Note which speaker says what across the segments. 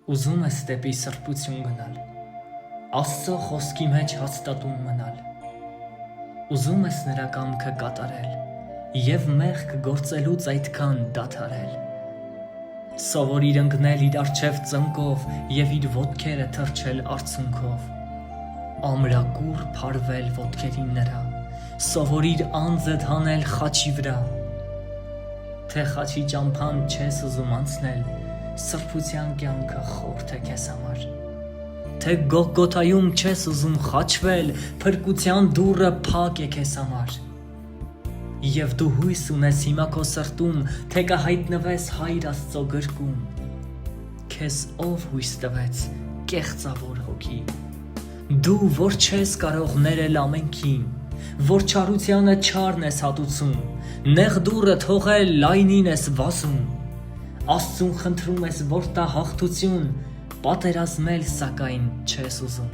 Speaker 1: Ուզում ես դեպի սրբություն գնալ, Աստծո խոսքի մեջ հաստատուն մնալ, ուզում ես նրա կամքը կատարել և մեղք գործելուց այդքան դադարել, սովորիր ընկնել իր առջև ծնկով և իր ոտքերը թռչել արցունքով, ամրակուռ փարվել ոտքերին նրա, սովորիր անձդ հանել խաչի վրա, թե խաչի ճամփան չես ուզում անցնել, սրբության կյանքը խորթ է քեզ համար, թե Գողգոթայում չես ուզում խաչվել, փրկության դուռը փակ է քեզ համար, և դու հույս ունես հիմա քո սրտում, թե կհայտնվես Հայր Աստծո գրկում, քեզ ով հույս տվեց, կեղծավոր հոգի, դու, որ չես կարող ներել ամենքին, որ չարությանը չարն ես հատուցում, նեղ դուռը թողել լայնին ես վազում, Աստծուն խնդրում ես, որ տա հաղթություն, պատերազմել սակայն չես ուզում,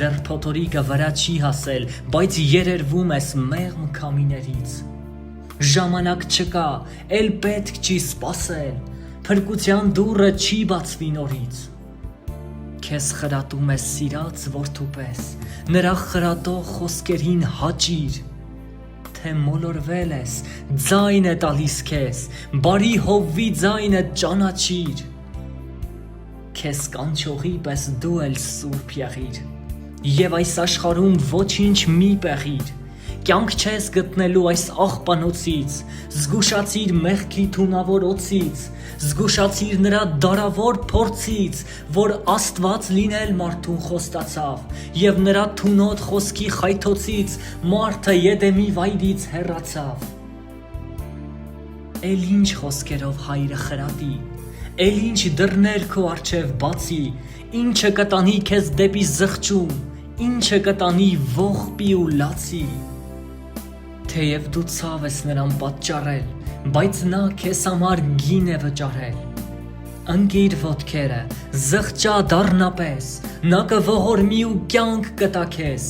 Speaker 1: դեռ փոթորիկը վրա չի հասել, բայց երերվում ես մեղմ քամիներից, ժամանակ չկա, էլ պետք չի սպասել, փրկության դուռը չի բացվի նորից, քեզ խրատում ես սիրած որդու պես, նրա խրատող խոսքերին հաճիր, թե մոլորվել ես, ձայն է տալիս քեզ, բարի հովվի ձայնը ճանաչիր, քեզ կանչողի պես դու էլ սուրբ եղիր, և այս աշխարհում ոչինչ մի պեղիր, կյանք չես գտնելու այս աղբանոցից, զգուշացիր մեղքի թունավոր օձից, զգուշացիր նրա դարավոր փորձից, որ Աստված լինել մարդուն խոստացավ, և նրա թունոտ խոսքի խայթոցից մարդը Եդեմի վայրից հեռացավ, էլ ինչ խոսքերով Հայրը խրատի, էլ ինչ դռներ քո առջև բացի, ինչը կտանի քեզ դեպի զղջում, ինչը կտանի ողբի ու լացի, թեև դու ցավ ես նրան պատճառել, բայց նա քեզ համար գին է վճարել, ընկիր ոտքերը, զղջա դառնապես, նա կողորմի ու կյանք կտա քեզ,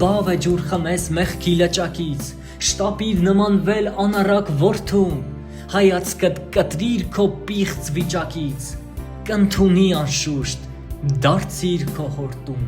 Speaker 1: բավը ջուր խմես մեղքի լճակից, շտապիր նմանվել անառակ որդուն, հայացքդ կտրիր քո պիղծ վիճակից, կընդունի անշուշտ, դարձիր քո հորտում,